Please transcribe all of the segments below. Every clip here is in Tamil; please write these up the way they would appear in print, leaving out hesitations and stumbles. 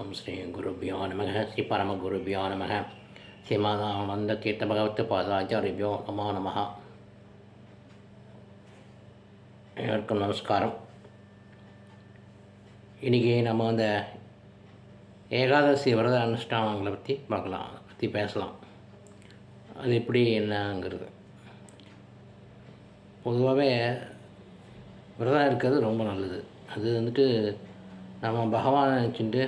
ஓம் ஸ்ரீ குருபியோ நமக ஸ்ரீ பரமகுருபியோ நமக ஸ்ரீமதானந்த தீர்த்த பகவத் பாதாச்சாரிபியோ நமோ நமக. எல்லாருக்கும் நமஸ்காரம். இன்றைக்கி நம்ம அந்த ஏகாதசி விரத அனுஷ்டானங்களை பற்றி பேசலாம். அது எப்படி என்னங்கிறது. பொதுவாகவே விரதம் இருக்கிறது ரொம்ப நல்லது. அது நம்ம பகவானை நினச்சிட்டு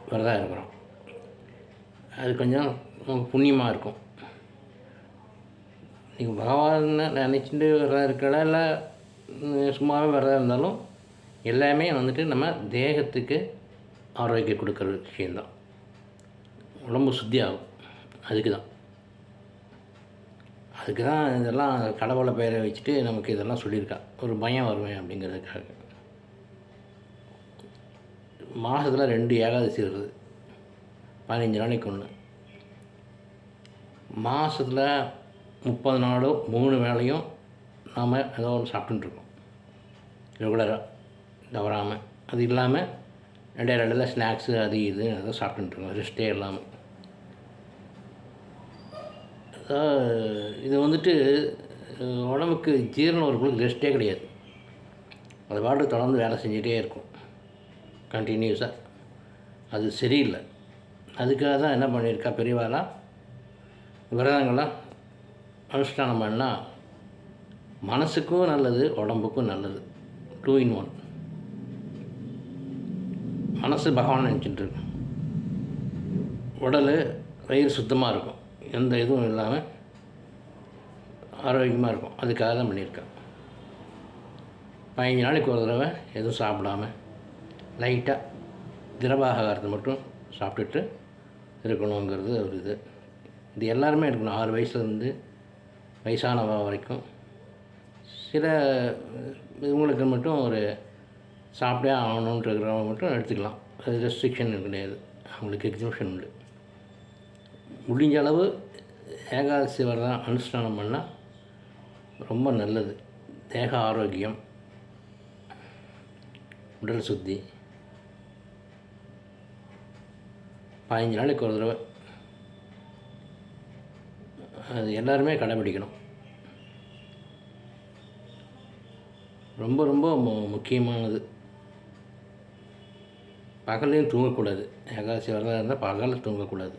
விரதம் இருக்கிறோம். அது கொஞ்சம் புண்ணியமாக இருக்கும். நீங்கள் பகவானை நினச்சிட்டு விரதம் இருக்கலாம், இல்லை சும்மாவே விரதம் இருந்தாலும் எல்லாமே நம்ம தேகத்துக்கு ஆரோக்கியம் கொடுக்குற விஷயந்தான். உடம்பு சுத்தி ஆகும். அதுக்கு தான் இதெல்லாம் கடவுளை பெயரை வச்சுட்டு நமக்கு இதெல்லாம் சொல்லியிருக்கா. ஒரு பயம் வருவேன் அப்படிங்கிறதுக்காக. மாதத்தில் 2 ஏகாதசி வருது, 15 நாளைக்கு ஒன்று. மாதத்தில் 30 நாளும் 3 வேளையும் நாம் ஏதோ ஒன்று சாப்பிட்டுருக்கோம் ரெகுலராக தவறாமல். அது இல்லாமல் இடையில ஸ்நாக்ஸு அது இது ஏதோ சாப்பிட்டுருக்கோம், ரெஸ்ட்டே இல்லாமல். இது உடம்புக்கு ஜீரணம் ஒரு பொழுது ரெஸ்ட்டே கிடையாது. அது பாட்டு தொடர்ந்து வேலை செஞ்சிகிட்டே இருக்கும் கண்டினியூஸாக. அது சரியில்லை. அதுக்காக தான் என்ன பண்ணியிருக்கா பெரியவாலாம், விரதங்கள்லாம் அனுஷ்டானம் பண்ணால் மனசுக்கும் நல்லது, உடம்புக்கும் நல்லது. 2 in 1. மனசு பகவான் நினச்சிட்டு இருக்கு, உடல் வயிறு சுத்தமாக இருக்கும், எந்த இதுவும் இல்லாமல் ஆரோக்கியமாக இருக்கும். அதுக்காக தான் பண்ணியிருக்கேன். 15 நாளைக்கு ஒரு தடவை எதுவும் சாப்பிடாமல் லைட்டாக திரவாகாரத்தை மட்டும் சாப்பிட்டுட்டு இருக்கணுங்கிறது ஒரு இது எல்லாருமே எடுக்கணும். 6 வயசுலேருந்து வயசானவ வரைக்கும். சில இவங்களுக்கு மட்டும் ஒரு சாப்பிட்டே ஆகணுன்ட்டு இருக்கிறவங்க மட்டும் எடுத்துக்கலாம். அது ரெஸ்ட்ரிக்ஷன் கிடையாது, அவங்களுக்கு எக்ஸிபிஷன் உண்டு. முடிஞ்ச அளவு ஏகாதசி விரதம் அனுஷ்டானம் பண்ணால் ரொம்ப நல்லது. தேக ஆரோக்கியம், உடல் சுத்தி. 15 நாளைக்கு ஒரு தடவை அது எல்லாருமே கடைப்பிடிக்கணும். ரொம்ப ரொம்ப முக்கியமானது. பகலையும் தூங்கக்கூடாது. ஏகாதசி விரதம் இருந்தால் பகலில் தூங்கக்கூடாது.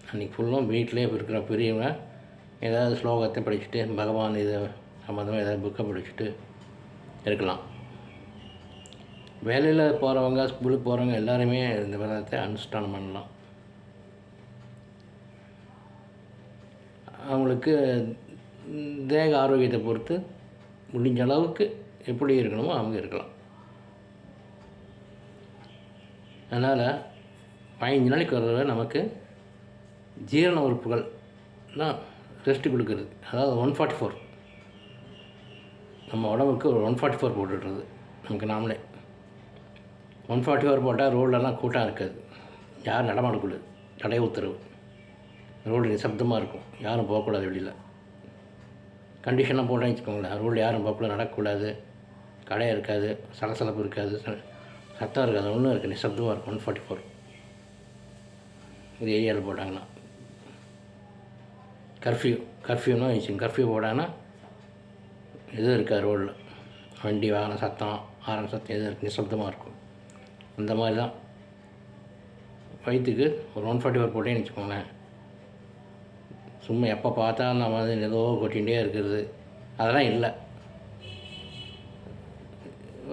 அன்றைக்கி ஃபுல்லும் வீட்டிலே இருக்கிற பெரியவங்க ஏதாவது ஸ்லோகத்தை படிச்சுட்டு, பகவான் இதை சம்மந்தமாக ஏதாவது புக்கை படிச்சுட்டு இருக்கலாம். வேலையில் போகிறவங்க, ஸ்கூலுக்கு போகிறவங்க எல்லாருமே இந்த விரதத்தை அனுஷ்டானம் பண்ணலாம். அவங்களுக்கு தேக ஆரோக்கியத்தை பொறுத்து முடிஞ்ச அளவுக்கு எப்படி இருக்கணுமோ அவங்க இருக்கலாம். அதனால் 15 நாளைக்கு வர்றத நமக்கு ஜீரண உறுப்புகள் தான் ரெஸ்ட்டு கொடுக்குறது. அதாவது 144 நம்ம உடம்புக்கு ஒரு 144 போட்டுடுறது நமக்கு நாமளே. 144 போட்டால் ரோடெல்லாம் கூட்டம் இருக்காது, யாரும் நடமாடக்கூடாது, தடை உத்தரவு. ரோடு நிசப்தமாக இருக்கும், யாரும் போகக்கூடாது வெளியில். கண்டிஷனாக போட்டேன்னு வச்சுக்கோங்களேன், ரோடு யாரும் போகக்கூடாது, நடக்கக்கூடாது, கடை இருக்காது, சலசலப்பு இருக்காது, சத்தம் இருக்காது, ஒன்றும் இருக்குது, நிசப்தமாக இருக்கும். 144 இந்த ஏரியாவில் போட்டாங்கன்னா. கர்ஃப்யூன்னா வச்சுக்கோங்க. கர்ஃப்யூ போட்டாங்கன்னா எதுவும் இருக்காது ரோடில். வண்டி வாகன சத்தம், ஆரன் சத்தம் எதுவும் இருக்குது, நிசப்தமாக இருக்கும். அந்த மாதிரி தான் வயிற்றுக்கு ஒரு 144 போட்டேன்னு வச்சுக்கோங்களேன். சும்மா எப்போ பார்த்தா நம்ம ஏதோ கொட்டிகிட்டே இருக்கிறது அதெல்லாம் இல்லை.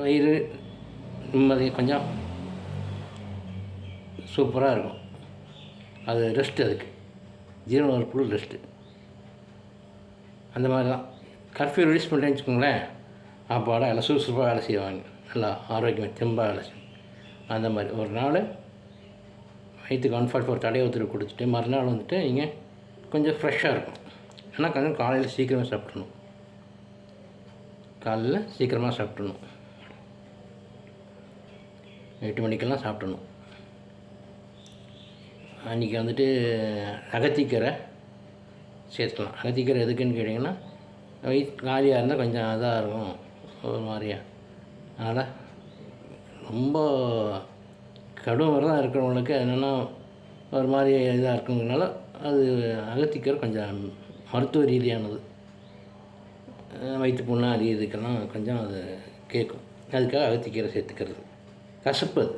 வயிறு நிம்மதி கொஞ்சம் சூப்பராக இருக்கும். அது ரெஸ்ட்டு, அதுக்கு ஜீரண உறுப்புகள் ரெஸ்ட்டு. அந்த மாதிரி தான் கர்ஃப்யூ ரிலீஸ் பண்ணிட்டேன்னு வச்சுக்கோங்களேன், அப்பாடா எல்லாம் சுறுசுறுப்பாக வேலை செய்வாங்க, நல்லா ஆரோக்கியமாக தெம்பாக வேலை செய்வாங்க. அந்த மாதிரி ஒரு நாள் வயிற்றுக்கு 144 தடை உத்தரவு கொடுத்துட்டு மறுநாள் நீங்கள் கொஞ்சம் ஃப்ரெஷ்ஷாக இருக்கும். ஆனால் கொஞ்சம் காலையில் சீக்கிரமாக சாப்பிட்றணும். காலையில் சீக்கிரமாக சாப்பிட்றணும், 8 மணிக்கெல்லாம் சாப்பிட்றணும். அன்றைக்கி அகத்திக்கீரை சேர்த்துக்கலாம். அகத்திக்கீரை எதுக்குன்னு கேட்டிங்கன்னா, வயிற்று காலியாக இருந்தால் கொஞ்சம் இதாக இருக்கும், ஒரு மாதிரியா. அதனால் ரொம்ப கடும் விரதம் இருக்கிறவங்களுக்கு என்னென்னா ஒரு மாதிரி இதாக இருக்குங்கிறனால அது அகத்திக்கீரை கொஞ்சம் மருத்துவ ரீதியானது. வயிற்று புண்ணு அது இதுக்கெல்லாம் கொஞ்சம் அது கேட்கும். அதுக்காக அகத்திக்கீரை சேர்த்துக்கிறது. கசப்பு அது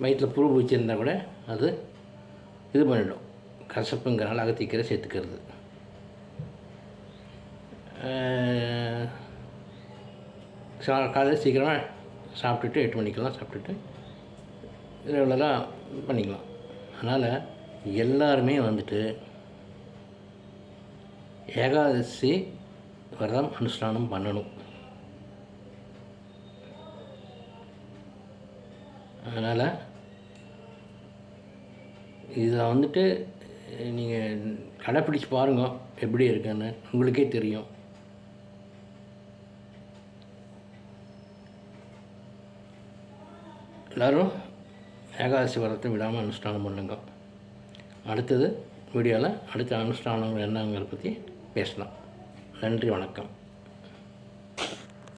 வயிற்றில் புழு பூச்சிருந்தால் கூட அது இது பண்ணிடும். கசப்புங்கிறனால அகத்திக்கீரை சேர்த்துக்கிறது. காலையில் சீக்கிரமாக சாப்பிட்டுட்டு 8 மணிக்கெல்லாம் சாப்பிட்டுட்டு ரெகுலராக பண்ணிக்கலாம். அதனால் எல்லாருமே வந்துட்டு ஏகாதசி விரதம் அனுஷ்டானம் பண்ணணும். அதனால் இதை வந்துட்டு நீங்கள் கடைப்பிடிச்சு பாருங்க, எப்படி இருக்குன்னு உங்களுக்கே தெரியும். எல்லோரும் ஏகாதசி விரதத்தை விடாமல் அனுஷ்டானம் பண்ணுங்க. அடுத்தது வீடியோவில் அடுத்த அனுஷ்டானங்கள் என்னங்கிறத பற்றி பேசலாம். நன்றி, வணக்கம்.